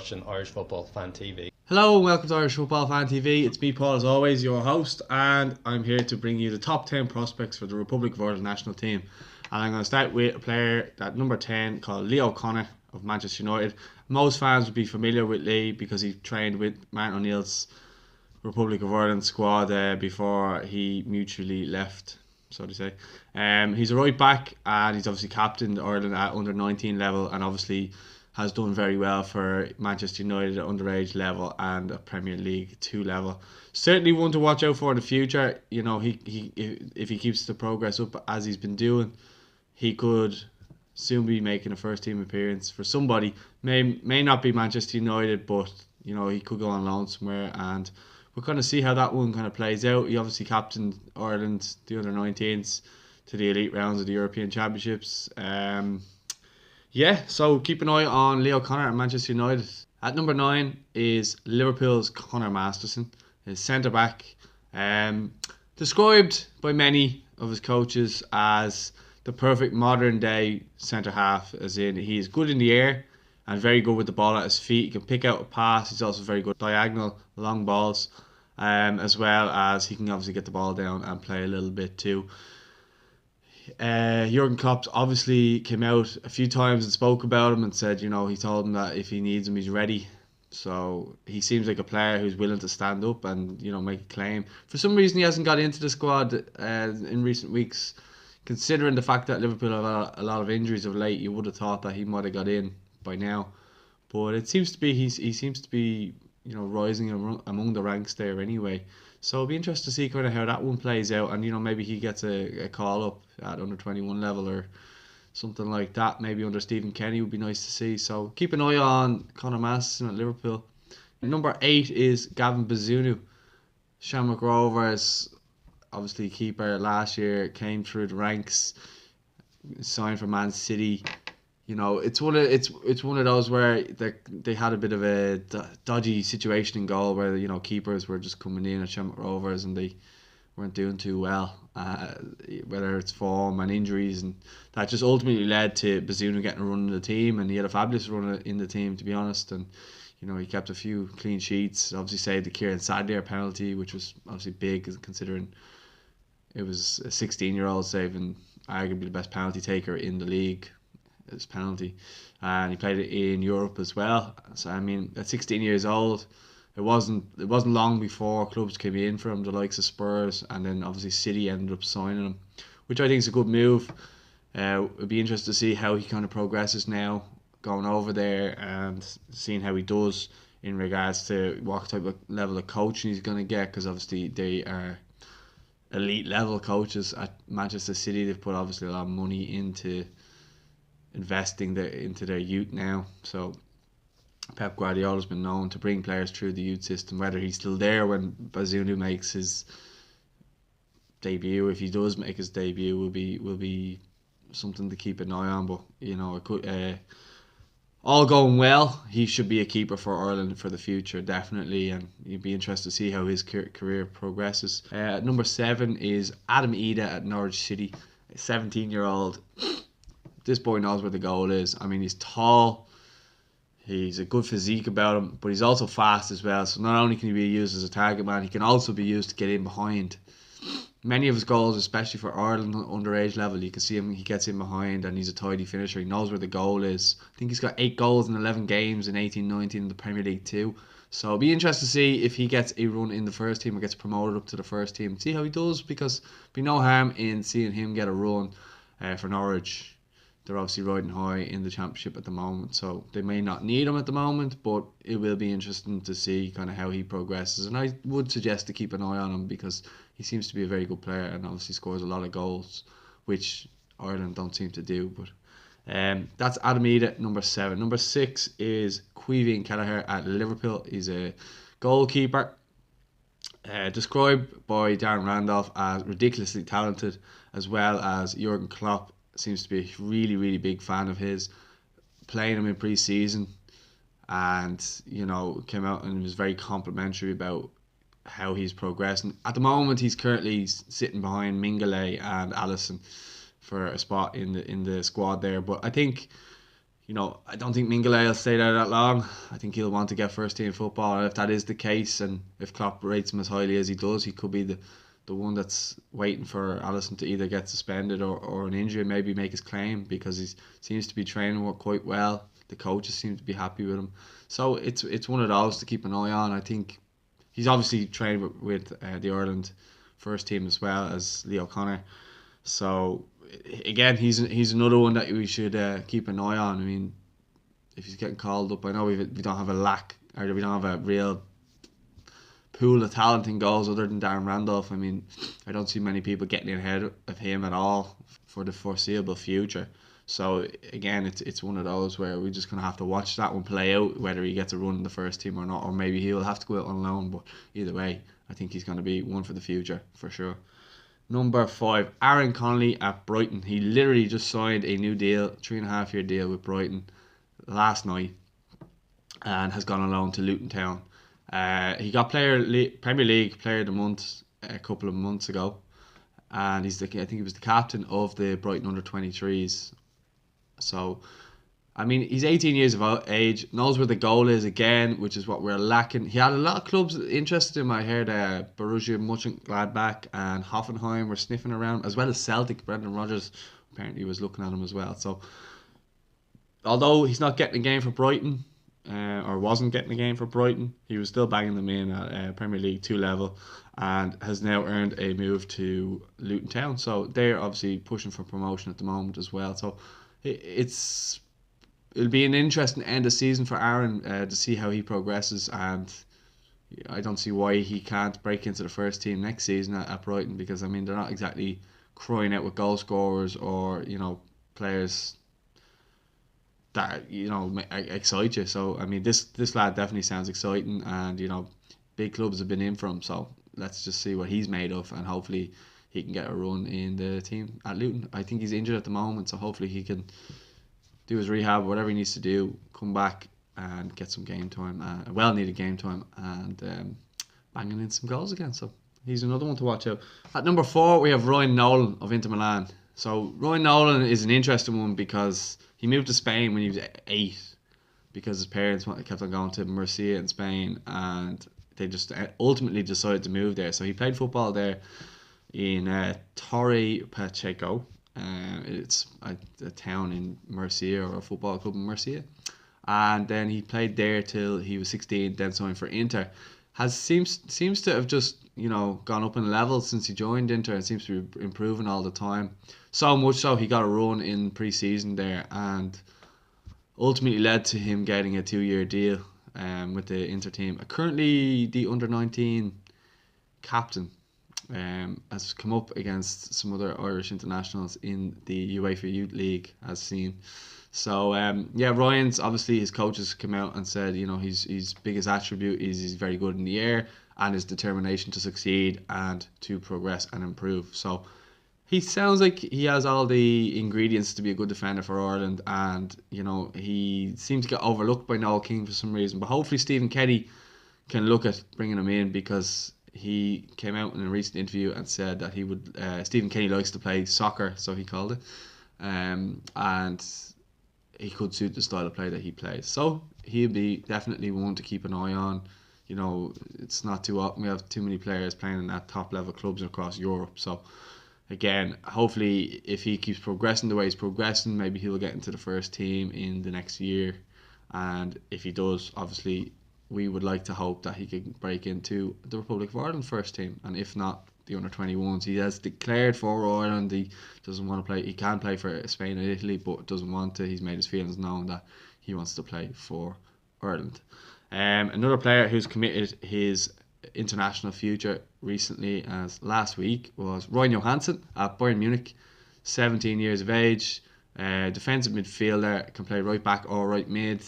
watching Irish Football Fan TV. Hello and welcome to Irish Football Fan TV. It's me, Paul, as always, your host, and I'm here to bring you the top 10 prospects for the Republic of Ireland national team. And I'm going to start with a player at number 10 called Leo O'Connor of Manchester United. Most fans would be familiar with Lee because he trained with Martin O'Neill's Republic of Ireland squad before he mutually left, so to say. He's a right back, and he's obviously captained Ireland at under 19 level, and obviously has done very well for Manchester United at underage level and at Premier League 2 level. Certainly one to watch out for in the future. You know, if he keeps the progress up as he's been doing, he could soon be making a first team appearance for somebody. May not be Manchester United, but you know, he could go on loan somewhere, and we're going to see how that one kind of plays out. He obviously captained Ireland, the under 19s, to the elite rounds of the European Championships. So keep an eye on Leo O'Connor at Manchester United. At number 9 is Liverpool's Conor Masterson, his centre back. Described by many of his coaches as the perfect modern day centre half, as in he's good in the air and very good with the ball at his feet. He can pick out a pass. He's also very good diagonal long balls, as well as he can obviously get the ball down and play a little bit too. Jurgen Klopp obviously came out a few times and spoke about him and said, you know, he told him that if he needs him, he's ready. So he seems like a player who's willing to stand up and, you know, make a claim. For some reason, he hasn't got into the squad in recent weeks. Considering the fact that Liverpool have a lot of injuries of late, you would have thought that he might have got in by now. But it seems to be he seems to be, you know, rising among the ranks there anyway. So it'll be interesting to see kind of how that one plays out, and you know, maybe he gets a call up at under 21 level or something like that. Maybe under Stephen Kenny would be nice to see. So keep an eye on Conor Masterson at Liverpool. Number 8 is Gavin Bazunu. Shamrock Rovers, obviously keeper last year, came through the ranks, signed for Man City. You know, it's one of those where they had a bit of a dodgy situation in goal where, you know, keepers were just coming in at Shamrock Rovers and they weren't doing too well, whether it's form and injuries, and that just ultimately led to Bazunu getting a run in the team, and he had a fabulous run in the team, to be honest. And you know, he kept a few clean sheets, obviously saved the Kieran Sadlier penalty, which was obviously big considering it was a 16-year-old saving arguably the best penalty taker in the league. His penalty, and he played it in Europe as well. So I mean, at 16 years old, it wasn't long before clubs came in for him, the likes of Spurs, and then obviously City ended up signing him, which I think is a good move. It'd be interesting to see how he kind of progresses now going over there and seeing how he does in regards to what type of level of coaching he's going to get, because obviously they are elite level coaches at Manchester City. They've put obviously a lot of money into investing into their youth now. So Pep Guardiola's been known to bring players through the youth system. Whether he's still there when Bazunu makes his debut, if he does make his debut, will be something to keep an eye on. But you know, it could, all going well, he should be a keeper for Ireland for the future, definitely, and you'd be interested to see how his career progresses. Number 7 is Adam Ida at Norwich City, a 17-year-old. This boy knows where the goal is. I mean, he's tall, he's a good physique about him, but he's also fast as well. So not only can he be used as a target man, he can also be used to get in behind. Many of his goals, especially for Ireland underage level, you can see him, he gets in behind and he's a tidy finisher. He knows where the goal is. I think he's got 8 goals in 11 games in 18-19 in the Premier League 2. So it'll be interesting to see if he gets a run in the first team or gets promoted up to the first team. See how he does, because there'll be no harm in seeing him get a run for Norwich. They're obviously riding high in the championship at the moment, so they may not need him at the moment, but it will be interesting to see kind of how he progresses. And I would suggest to keep an eye on him because he seems to be a very good player and obviously scores a lot of goals, which Ireland don't seem to do. But that's Adam Ida, number 7. Number 6 is Caoimhín Kelleher at Liverpool. He's a goalkeeper. Described by Darren Randolph as ridiculously talented, as well as Jurgen Klopp seems to be a really, really big fan of his, playing him in pre-season, and you know, came out and was very complimentary about how he's progressing. At the moment, he's currently sitting behind Mingale and Alisson for a spot in the squad there. But I think, I don't think Mingele will stay there that long. I think he'll want to get first team football. And if that is the case, and if Klopp rates him as highly as he does, he could be the one that's waiting for Alisson to either get suspended or an injury and maybe make his claim, because he seems to be training quite well. The coaches seem to be happy with him. So it's one of those to keep an eye on. I think he's obviously trained with the Ireland first team as well as Leo Connor. So again, he's another one that we should keep an eye on. I mean, if he's getting called up, I know we don't have we don't have a real pool of talent in goals other than Darren Randolph. I mean, I don't see many people getting ahead of him at all for the foreseeable future. So again, it's one of those where we're just gonna have to watch that one play out, whether he gets a run in the first team or not, or maybe he'll have to go out on loan. But either way, I think he's gonna be one for the future for sure. Number 5, Aaron Connolly at Brighton. He literally just signed a new deal, 3.5-year deal with Brighton last night, and has gone on loan to Luton Town. He got Premier League Player of the Month a couple of months ago, and I think he was the captain of the Brighton under-23s. So, I mean, he's 18 years of age, knows where the goal is again, which is what we're lacking. He had a lot of clubs interested in him. I heard Borussia Mönchengladbach and Hoffenheim were sniffing around, as well as Celtic. Brendan Rodgers apparently was looking at him as well. So, although he's not getting a game for Brighton, or wasn't getting a game for Brighton, he was still banging them in at Premier League 2 level, and has now earned a move to Luton Town. So they're obviously pushing for promotion at the moment as well. So it'll be an interesting end of season for Aaron to see how he progresses, and I don't see why he can't break into the first team next season at Brighton, because I mean they're not exactly crying out with goal scorers or players that excite you. So I mean this lad definitely sounds exciting, and big clubs have been in for him. So let's just see what he's made of, and hopefully he can get a run in the team at Luton. I think he's injured at the moment, so hopefully he can do his rehab, whatever he needs to do, come back and get some game time, well-needed game time, and banging in some goals again. So he's another one to watch out. At number 4, we have Ryan Nolan of Inter Milan. So Ryan Nolan is an interesting one because he moved to Spain when he was 8, because his parents kept on going to Murcia in Spain, and they just ultimately decided to move there. So he played football there in Torre Pacheco. It's a town in Murcia, or a football club in Murcia, and then he played there till he was 16. Then signed for Inter. Seems to have just gone up in levels since he joined Inter, and seems to be improving all the time. So much so he got a run in pre-season there, and ultimately led to him getting a 2-year deal with the Inter team. Currently the under-19 captain. Has come up against some other Irish internationals in the UEFA Youth League, as seen. So Ryan's obviously, his coaches come out and said his biggest attribute is he's very good in the air, and his determination to succeed and to progress and improve. So he sounds like he has all the ingredients to be a good defender for Ireland, and he seemed to get overlooked by Noel King for some reason. But hopefully Stephen Kenny can look at bringing him in, because he came out in a recent interview and said that he would. Stephen Kenny likes to play soccer, so he called it, and he could suit the style of play that he plays. So he'll be definitely one to keep an eye on. It's not too often we have too many players playing at top level clubs across Europe. So again, hopefully, if he keeps progressing the way he's progressing, maybe he'll get into the first team in the next year. And if he does, obviously, we would like to hope that he can break into the Republic of Ireland first team, and if not, the under-21s. He has declared for Ireland. He doesn't want to play. He can play for Spain and Italy, but doesn't want to. He's made his feelings known that he wants to play for Ireland. Another player who's committed his international future recently, as last week, was Ryan Johansson at Bayern Munich, 17 years of age, defensive midfielder, can play right back or right mid.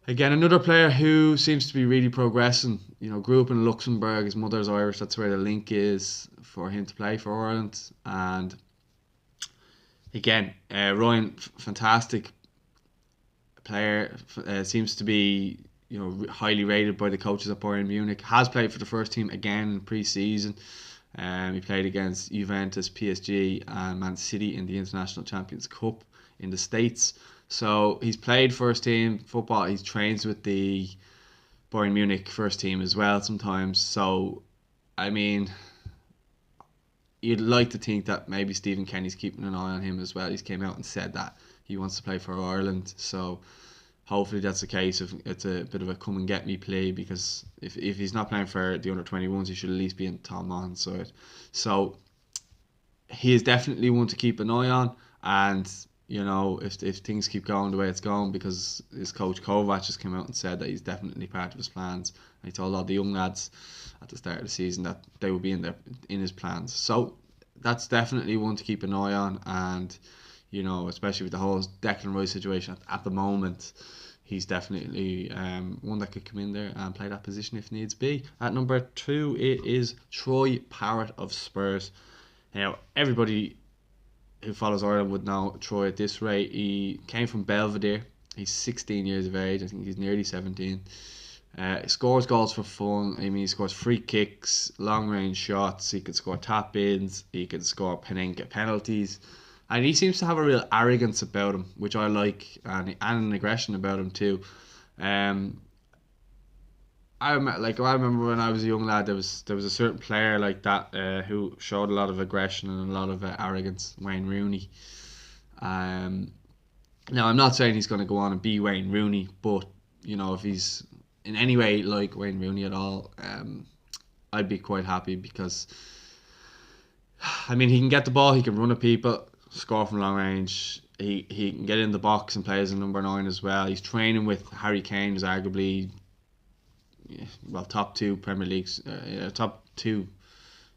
Again, another player who seems to be really progressing. Grew up in Luxembourg. His mother's Irish. That's where the link is for him to play for Ireland. And again, Ryan, fantastic player. Seems to be highly rated by the coaches at Bayern Munich. Has played for the first team again in pre-season. He played against Juventus, PSG, and Man City in the International Champions Cup in the States. So he's played first team football. He trains with the Bayern Munich first team as well sometimes. So, I mean, you'd like to think that maybe Stephen Kenny's keeping an eye on him as well. He's came out and said that he wants to play for Ireland. So hopefully that's the case. If it's a bit of a come and get me play, because if he's not playing for the under 21s, he should at least be in Tom Mahon's side. So he is definitely one to keep an eye on. And you know, if things keep going the way it's going, because his coach Kovac just came out and said that he's definitely part of his plans. And he told all the young lads at the start of the season that they will be in his plans. So that's definitely one to keep an eye on. And you know, especially with the whole Declan Rice situation at the moment, he's definitely one that could come in there and play that position if needs be. At number 2, it is Troy Parrott of Spurs. Now, everybody who follows Ireland would know Troy at this rate. He came from Belvedere. He's 16 years of age. I think he's nearly 17. Scores goals for fun. I mean, he scores free kicks, long range shots. He can score tap ins. He can score penalties. And he seems to have a real arrogance about him, which I like, and an aggression about him too. I remember when I was a young lad, there was a certain player like that who showed a lot of aggression and a lot of arrogance. Wayne Rooney. Now I'm not saying he's going to go on and be Wayne Rooney, but you know, if he's in any way like Wayne Rooney at all, I'd be quite happy, because I mean, he can get the ball, he can run at people, score from long range. He can get in the box and play as a number 9 as well. He's training with Harry Kane, who's arguably top 2 Premier Leagues, top 2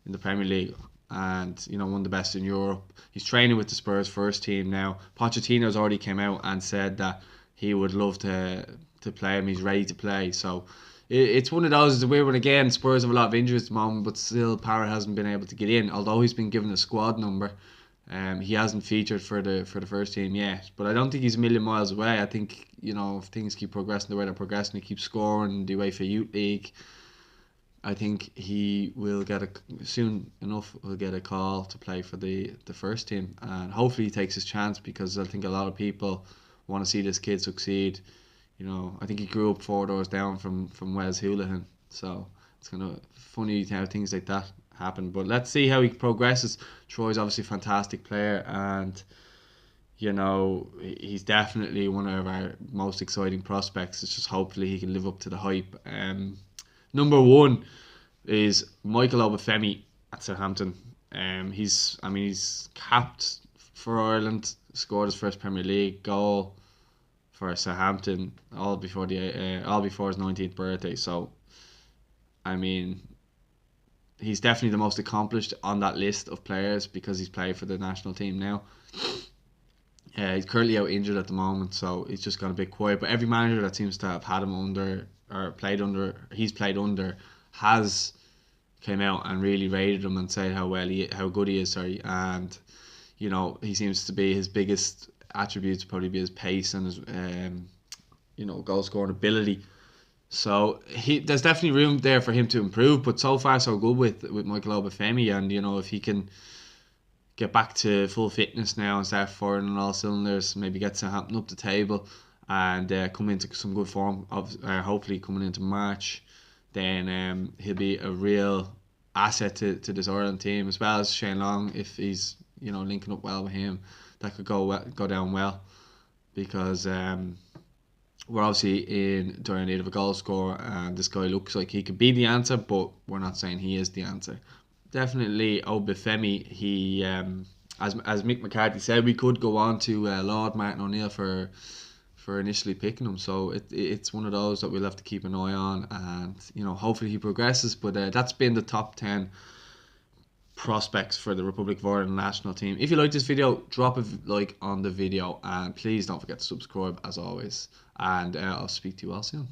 in the Premier League, and you know, one of the best in Europe. He's training with the Spurs first team now. Pochettino's already came out and said that he would love to play him. He's ready to play. So it's one of those. It's a weird one again. Spurs have a lot of injuries at the moment, but still Parrott hasn't been able to get in. Although he's been given a squad number, he hasn't featured for the first team yet. But I don't think he's a million miles away. I think, you know, if things keep progressing the way they're progressing, he keeps scoring the UEFA Youth League, I think he will soon enough will get a call to play for the first team, and hopefully he takes his chance, because I think a lot of people want to see this kid succeed. You know, I think he grew up 4 doors down from Wes Hoolahan, so it's kind of funny how things like that happen. But let's see how he progresses. Troy's obviously a fantastic player, and you know, he's definitely one of our most exciting prospects. It's just hopefully he can live up to the hype. Number 1 is Michael Obafemi at Southampton. He's capped for Ireland, scored his first Premier League goal for Southampton all before his 19th birthday. So, I mean, he's definitely the most accomplished on that list of players, because he's played for the national team now. He's currently out injured at the moment, so he's just gone a bit quiet. But every manager that seems to have had him under, or he's played under, has came out and really rated him and said how good he is. And you know, he seems to be, his biggest attributes probably be his pace and his goal scoring ability. So there's definitely room there for him to improve. But so far so good with Michael Obafemi, and you know, if he can get back to full fitness now and start firing on all cylinders, maybe get Southampton up the table and come into some good form of hopefully coming into March, then he'll be a real asset to this Ireland team, as well as Shane Long. If he's, you know, linking up well with him, that could go down well, because we're obviously dire need of a goal scorer, and this guy looks like he could be the answer, but we're not saying he is the answer. Definitely Obafemi. He, as Mick McCarthy said, we could go on to Lord Martin O'Neill for initially picking him. So it's one of those that we'll have to keep an eye on, and you know, hopefully he progresses. But that's been the top 10 prospects for the Republic of Ireland national team. If you like this video, drop a like on the video, and please don't forget to subscribe as always. And I'll speak to you all soon.